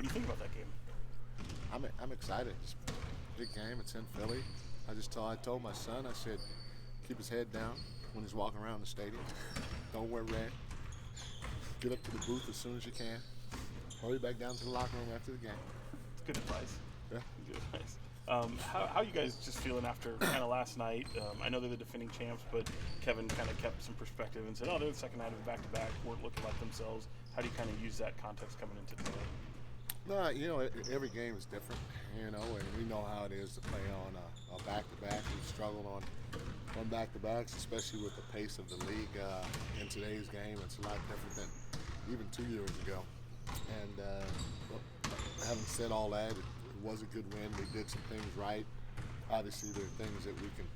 do you think about that game? I'm excited. It's a big game. It's in Philly. I told my son, I said, keep his head down when he's walking around the stadium. Don't wear red. Get up to the booth as soon as you can. Hurry back down to the locker room after the game. It's good advice. Yeah. Good advice. How you guys just feeling after kind of last night? I know they're the defending champs, but Kevin kind of kept some perspective and said, they're the second night of the back-to-back, weren't looking like themselves. How do you kind of use that context coming into today? No, every game is different, and we know how it is to play on a back-to-back. We've struggled on back-to-backs, especially with the pace of the league in today's game. It's a lot different than even 2 years ago. And having said all that, it was a good win. We did some things right. Obviously, there are things that we can,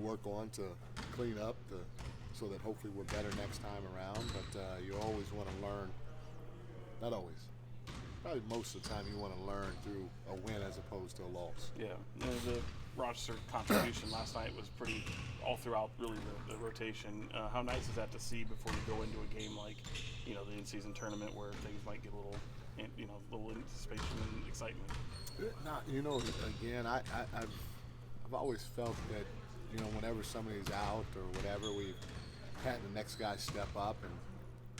work on to clean up so that hopefully we're better next time around. But you always want to learn. Not always. Probably most of the time you want to learn through a win as opposed to a loss. Yeah, the Rochester contribution last night was pretty all throughout really the rotation. How nice is that to see before you go into a game like, the in-season tournament where things might get a little anticipation and excitement? Again, I've always felt that, whenever somebody's out or whatever, we've had the next guy step up and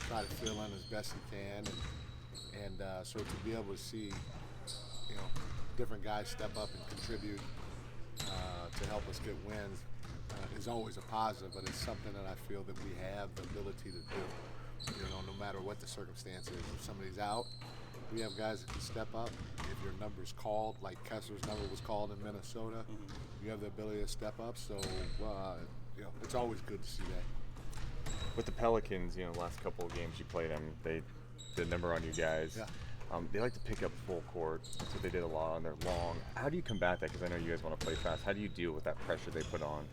try to fill in as best he can. And so to be able to see, different guys step up and contribute to help us get wins is always a positive, but it's something that I feel that we have the ability to do, no matter what the circumstance is. If somebody's out, we have guys that can step up. If your number's called, like Kessler's number was called in Minnesota, you have the ability to step up. So, it's always good to see that. With the Pelicans, last couple of games you played them, they did a number on you guys. Yeah. They like to pick up full court. That's what they did a lot on their long. How do you combat that? Because I know you guys want to play fast. How do you deal with that pressure they put on?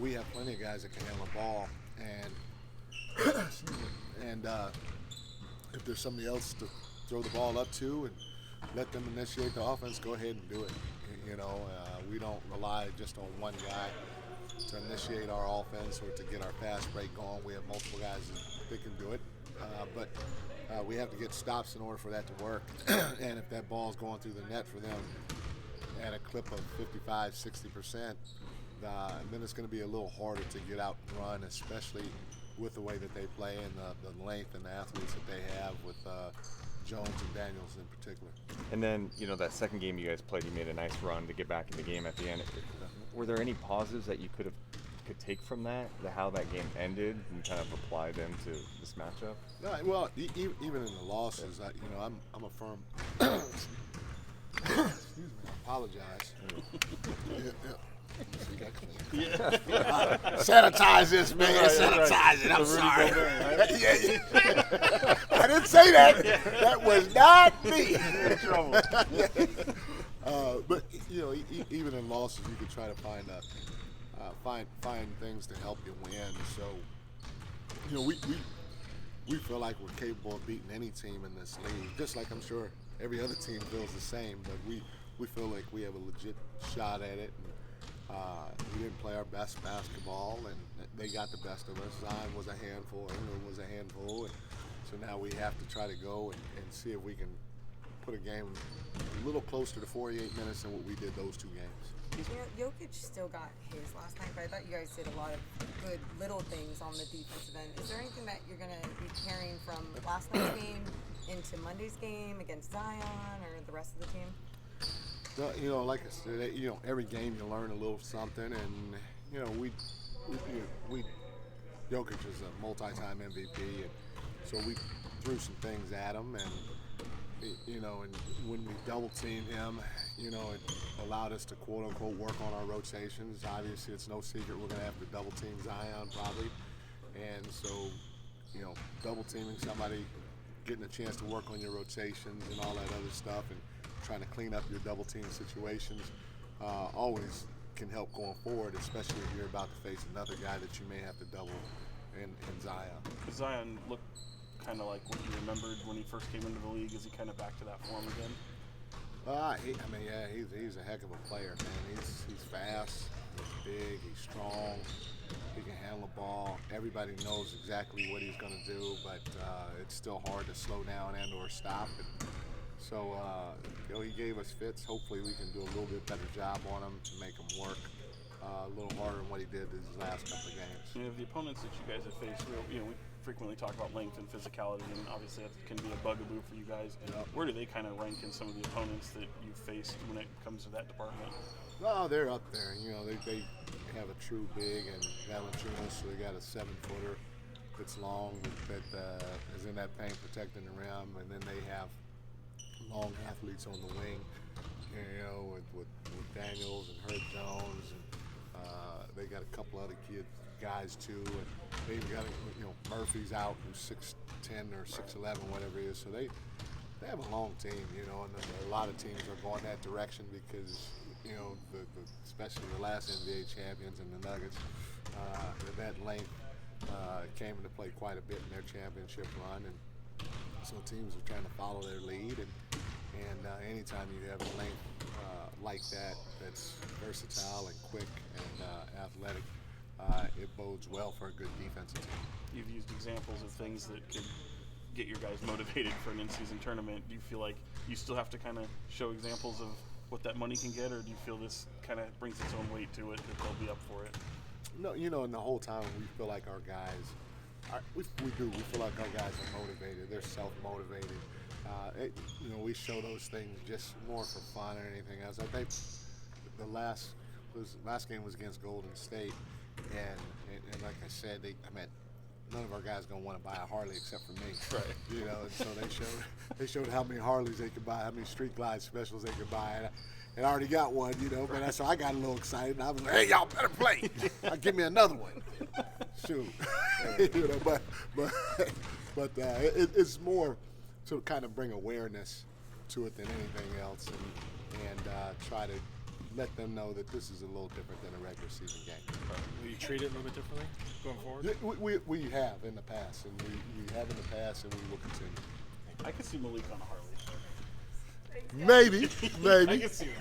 We have plenty of guys that can handle the ball, and if there's somebody else to throw the ball up to and let them initiate the offense, go ahead and do it. We don't rely just on one guy to initiate our offense or to get our fast break going. We have multiple guys that can do it, but we have to get stops in order for that to work. And if that ball is going through the net for them at a clip of 55-60%, then it's going to be a little harder to get out and run, especially with the way that they play and the length and the athletes that they have with Jones and Daniels in particular. And then, that second game you guys played, you made a nice run to get back in the game at the end. Were there any positives that you could take from that, how that game ended, and kind of apply them to this matchup? No, well, even in the losses, I'm a firm. Excuse me, I apologize. Sanitize this, man. Sanitize it. I'm sorry. I didn't say that. That was not me. You're in trouble. But even in losses, you can try to find things to help you win. So, we feel like we're capable of beating any team in this league, just like I'm sure every other team feels the same. But we feel like we have a legit shot at it. And, we didn't play our best basketball, and they got the best of us. Zion was a handful, everyone was a handful, and so now we have to try to go and see if we can put a game a little closer to 48 minutes than what we did those two games. Jokic still got his last night, but I thought you guys did a lot of good little things on the defensive end. Is there anything that you're going to be carrying from last night's game into Monday's game against Zion or the rest of the team? Like I said, every game you learn a little something, and we Jokic is a multi-time MVP, and so we threw some things at him, and and when we double teamed him, it allowed us to quote unquote work on our rotations. Obviously, it's no secret we're going to have to double team Zion probably, and so double teaming somebody, getting a chance to work on your rotations and all that other stuff, and trying to clean up your double team situations always can help going forward, especially if you're about to face another guy that you may have to double in Zion. Does Zion look kind of like what you remembered when he first came into the league? Is he kind of back to that form again? He's a heck of a player, man. He's fast, he's big, he's strong. He can handle the ball. Everybody knows exactly what he's going to do, but it's still hard to slow down and or stop. And so, he gave us fits. Hopefully we can do a little bit better job on him to make him work a little harder than what he did these last couple of games. You know, the opponents that you guys have faced, we frequently talk about length and physicality, and obviously that can be a bugaboo for you guys. Yep. Where do they kind of rank in some of the opponents that you've faced when it comes to that department? Well, they're up there. They have a true big and Valanciunas, so they got a 7-footer that's long that is in that paint protecting the rim, and then they have long athletes on the wing, with Daniels and Herb Jones, and they got a couple other guys too, and they even got Murphy's out who's 6'10" or 6'11", whatever it is. So they have a long team, and a lot of teams are going that direction because especially the last NBA champions and the Nuggets, that length came into play quite a bit in their championship run, and so teams are trying to follow their lead, and anytime you have a length like that's versatile and quick and athletic, it bodes well for a good defensive team. You've used examples of things that could get your guys motivated for an in-season tournament. Do you feel like you still have to kind of show examples of what that money can get, or do you feel this kind of brings its own weight to it, that they'll be up for it? No, and the whole time we feel like our guys, we feel like our guys are motivated. They're self-motivated. We show those things just more for fun or anything else. I think the last game was against Golden State, and like I said, none of our guys gonna want to buy a Harley except for me. Right. And so they showed how many Harleys they could buy, how many Street Glide specials they could buy, and I already got one, But so I got a little excited, and I was like, "Hey, y'all better play! Give me another one." Shoot, but it's more to kind of bring awareness to it than anything else, and try to let them know that this is a little different than a regular season game. Will you treat it a little bit differently going forward? We have in the past, and we have in the past, and we will continue. I could see Malik on a Harley. Maybe. I can see that.